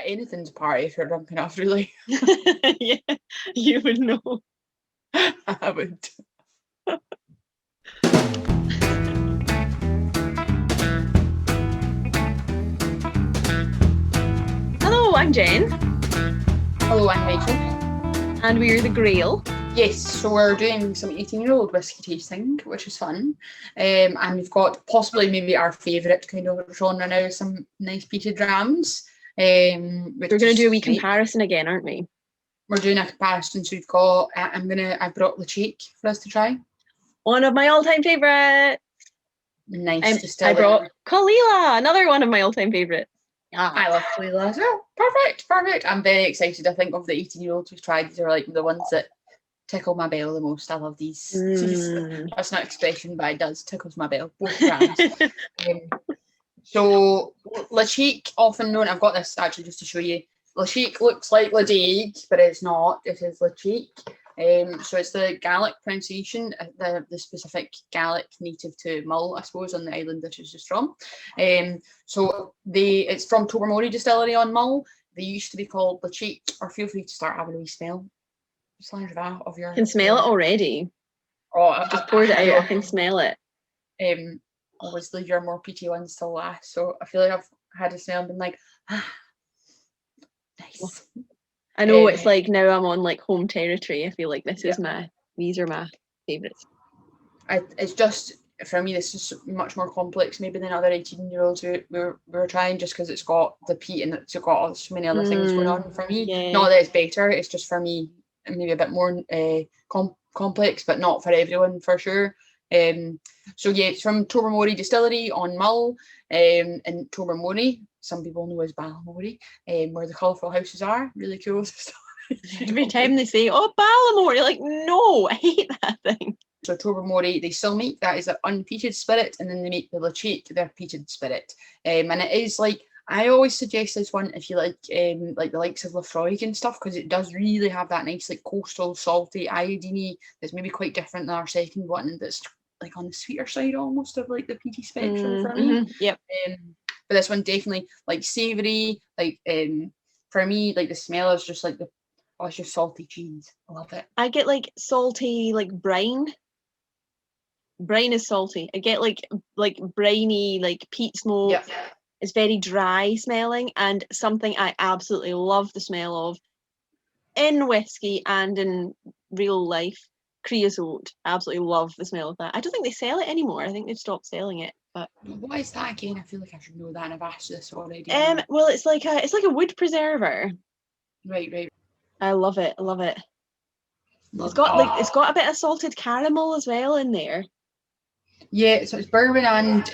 Anything's a party if you're drunk enough, really. Yeah, you would know. I would. Hello, I'm Jen. Hello, I'm Rachel. And we're the Grail. Yes, so we're doing some 18-year-old whiskey tasting, which is fun. And we've got possibly maybe our favourite kind of genre now, some nice peated rams. We're going to do a wee comparison again, aren't we? We're doing a comparison, so we've got, I brought Ledaig for us to try. One of my all-time favourites. Nice distillery. I brought Caol Ila, another one of my all-time favourites. Yeah. I love Caol Ila as well. Perfect. I'm very excited. I think of the 18-year-olds we've tried, these are like the ones that tickle my bell the most. I love these. That's not an expression, but it does tickles my bell. Both brands. So Ledaig, often known, I've got this actually just to show you. Ledaig looks like Ledaig, but it's not. It is Ledaig. So it's the Gaelic pronunciation, the specific Gaelic native to Mull, I suppose, on the island that it's just from. So it's from Tobermory Distillery on Mull. They used to be called Ledaig, or feel free to start having a wee smell. Of your. I can smell it already. Oh, I've just poured it out. I can smell it. Always leave your more peaty ones till last. So I feel like I've had a smell and been like, nice. I know it's like now I'm on like home territory. I feel like these are my favourites. It's just, for me, this is much more complex maybe than other 18-year-olds we were trying, just because it's got the peat and it's got so many other things going on for me. Yeah. Not that it's better, it's just for me maybe a bit more complex, but not for everyone for sure. So yeah, it's from Tobermory Distillery on Mull, in Tobermory. Some people know as Ballamory, where the colourful houses are. Really cool. Every time they say, "Oh, Ballamory," you're like, no, I hate that thing. So Tobermory, they still make that is their unpeated spirit, and then they make the Ledaig their peated spirit. And it is like, I always suggest this one if you like the likes of Lefroy and stuff, because it does really have that nice like coastal, salty, iodine that's maybe quite different than our second one. That's like on the sweeter side almost of like the peaty spectrum for me. Yep. But this one definitely like savoury. Like for me, like the smell is just like it's just salty cheese. I love it. I get like salty like brine. Brine is salty. I get like briny like peat smoke. Yep. It's very dry smelling, and something I absolutely love the smell of in whiskey and in real life, creosote. I absolutely love the smell of that. I don't think they sell it anymore. I think they've stopped selling it. But what is that again? I feel like I should know that, and I've asked this already. Well, it's like a wood preserver. Right. I love it. It's got a bit of salted caramel as well in there. Yeah, so it's bourbon and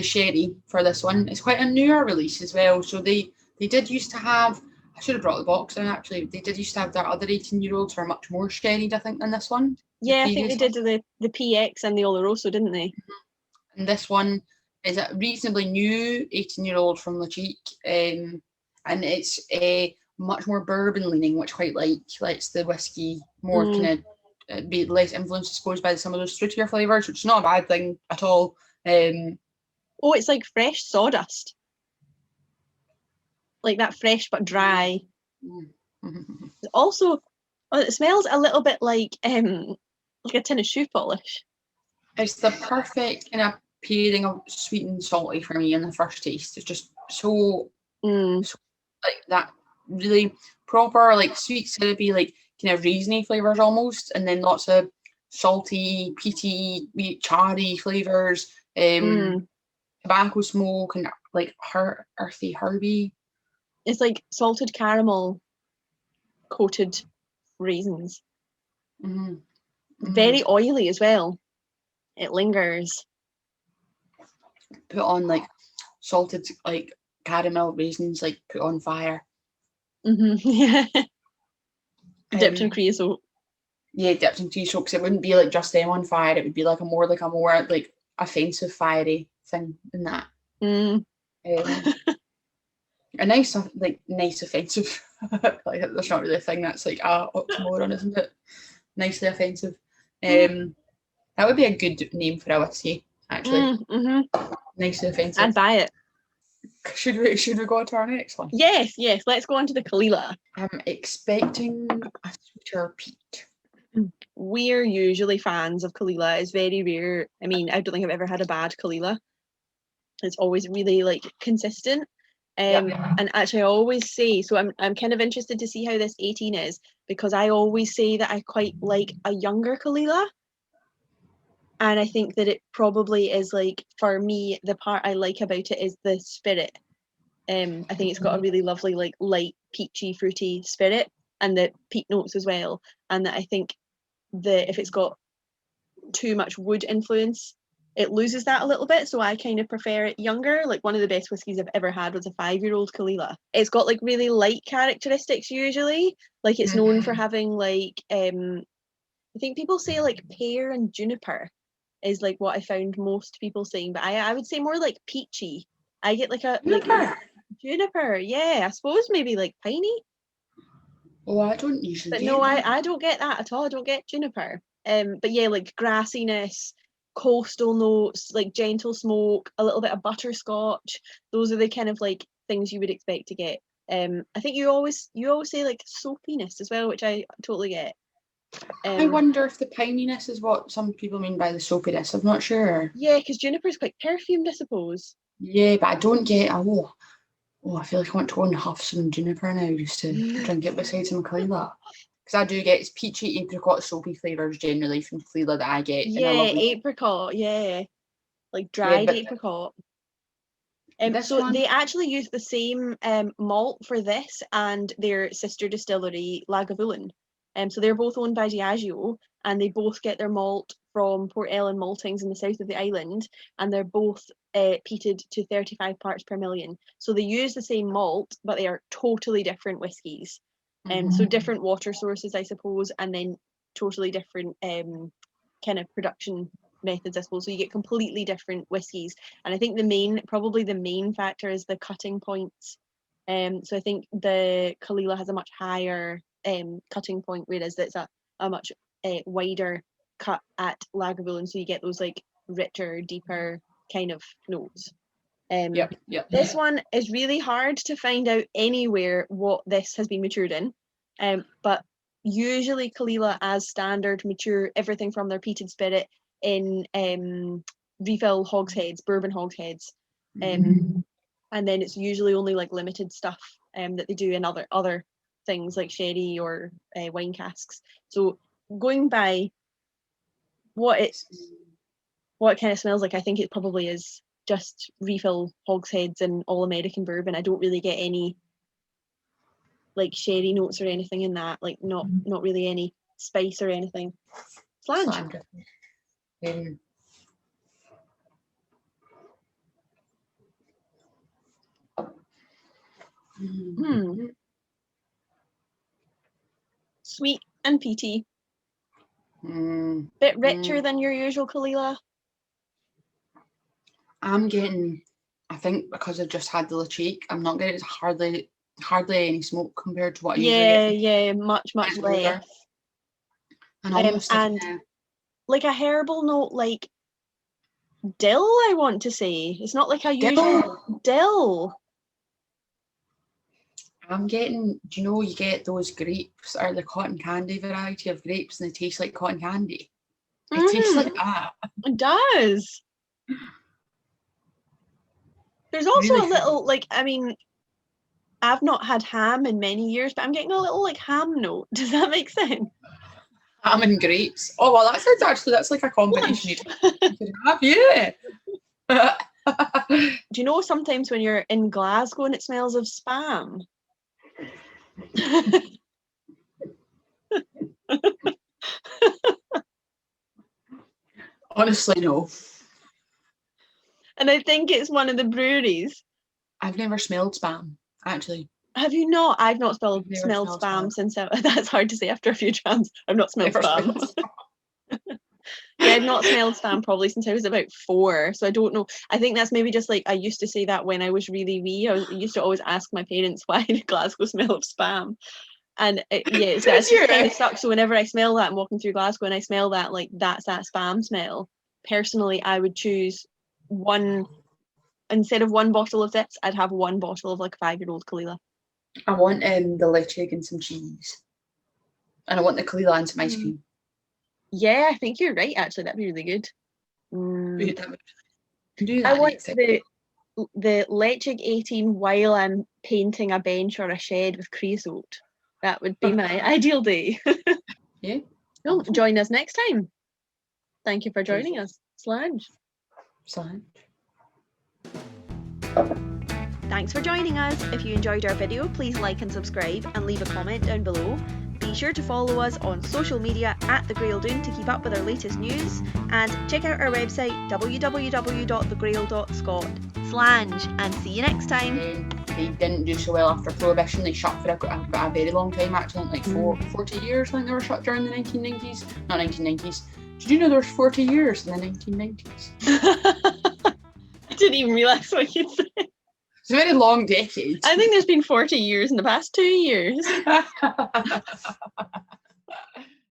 sherry for this one. It's quite a newer release as well. So they did used to have, I should have brought the box in actually. They did used to have their other 18-year-olds were much more sherried, I think, than this one. Yeah, I think they did the PX and the Oloroso, didn't they? Mm-hmm. And this one is a reasonably new 18-year-old from Ledaig, and it's a much more bourbon leaning, which quite lets the whiskey more kind of be less influenced, I suppose, by some of those fruitier flavours, which is not a bad thing at all. It's like fresh sawdust, like that fresh but dry. Also, it smells a little bit like a tin of shoe polish. It's the perfect kind of pairing of sweet and salty for me in the first taste. It's just so like that really proper like sweet syrupy like kind of raisiny flavours almost, and then lots of salty, peaty, charry flavours, tobacco smoke, and like earthy herby. It's like salted caramel coated raisins. Very oily as well. It lingers. Put on like salted like caramel raisins, like put on fire. Yeah. Dipped in creosote. Yeah, dipped in creosote, because it wouldn't be like just them on fire. It would be like a more like offensive fiery thing than that. A nice offensive. Like that's not really a thing. That's like oxymoron, isn't it? Nicely offensive. That would be a good name for a whiskey, actually. Nicely offensive. I'd buy it. Should we go on to our next one? Yes, let's go on to the Caol Ila. I'm expecting a sweeter peat. We're usually fans of Caol Ila. It's very rare. I mean, I don't think I've ever had a bad Caol Ila. It's always really like consistent. And actually I always say, so I'm kind of interested to see how this 18 is, because I always say that I quite like a younger Caol Ila. And I think that it probably is, like, for me, the part I like about it is the spirit. I think it's got a really lovely, like, light, peachy, fruity spirit, and the peat notes as well. And that I think that if it's got too much wood influence, it loses that a little bit. So I kind of prefer it younger. Like, one of the best whiskies I've ever had was a 5-year-old Caol Ila. It's got like really light characteristics usually. Like, it's known for having like I think people say like pear and juniper is like what I found most people saying, but I would say more like peachy. I get like a juniper, yeah. I suppose maybe like piney. Oh, I don't usually. But no, I don't get that at all. I don't get juniper. But yeah, like grassiness, coastal notes, like gentle smoke, a little bit of butterscotch. Those are the kind of like things you would expect to get. I think you always say like soapiness as well, which I totally get. I wonder if the pininess is what some people mean by the soapiness. I'm not sure. Yeah, because juniper is quite perfumed, I suppose. Yeah, but I don't get. I feel like I want to go and huff some juniper now just to drink it beside some Caol Ila. Because I do get, it's peachy, apricot, soapy flavours generally from Caol Ila that I get. Yeah, apricot, yeah. Like dried apricot. So they actually use the same malt for this and their sister distillery, Lagavulin. So they're both owned by Diageo, and they both get their malt from Port Ellen Maltings in the south of the island, and they're both peated to 35 parts per million. So they use the same malt, but they are totally different whiskies. So different water sources, I suppose, and then totally different kind of production methods, I suppose. So you get completely different whiskies. And I think probably the main factor is the cutting points. So I think the Caol Ila has a much higher cutting point, whereas it's a much wider cut at Lagavulin, so you get those like richer, deeper kind of notes. This one is really hard to find out anywhere what this has been matured in, but usually Caol Ila as standard mature everything from their peated spirit in refill hogsheads, bourbon hogsheads, and then it's usually only like limited stuff that they do in other things like sherry or wine casks. So going by what it kind of smells like, I think it probably is just refill hogsheads and all American bourbon. I don't really get any like sherry notes or anything in that, like not really any spice or anything. Flange. Sweet and peaty. Bit richer than your usual Caol Ila. I'm getting, I think because I've just had the Ledaig, I'm not getting hardly any smoke compared to what I usually get. Yeah, much less. And almost like a herbal note, like dill, I want to say. It's not like a usual dill. I'm getting, do you know, you get those grapes or the cotton candy variety of grapes and they taste like cotton candy. It tastes like that. It does. There's also really a little, like, I mean, I've not had ham in many years, but I'm getting a little, like, ham note. Does that make sense? Ham and grapes. Oh, well, that's like a combination you could have, yeah. Do you know sometimes when you're in Glasgow and it smells of spam? Honestly, no. And I think it's one of the breweries. I've never smelled spam, actually. Have you not? I've not smelled spam since that's hard to say after a few drams. I've not smelled spam. Yeah, I've not smelled spam probably since I was about 4, so I don't know. I think that's maybe just like I used to say that when I was really wee. I used to always ask my parents why did Glasgow smell of spam, and it kind of sucks. So whenever I smell that, I'm walking through Glasgow and I smell that, like that's that spam smell. Personally, I would choose one instead of one bottle of this, I'd have one bottle of like a 5-year-old Caol Ila. I want the Ledaig and some cheese. And I want the Caol Ila and some ice cream. Yeah, I think you're right, actually. That'd be really good. Do that I want next time. the Ledaig 18 while I'm painting a bench or a shed with creosote. That would be my ideal day. Yeah. Well, join us next time. Thank you for joining us. Slange. Thanks for joining us. If you enjoyed our video, please like and subscribe and leave a comment down below. Be sure to follow us on social media at The Grail Doon to keep up with our latest news, and check out our website www.thegrail.scot. Slange, and see you next time. They didn't do so well after Prohibition. They shut for a very long time, actually, like 40 years. I think they were shut during the 1990s. Not 1990s. Did you know there was 40 years in the 1990s? I didn't even realise what you'd said. It's a very long decade. I think there's been 40 years in the past 2 years.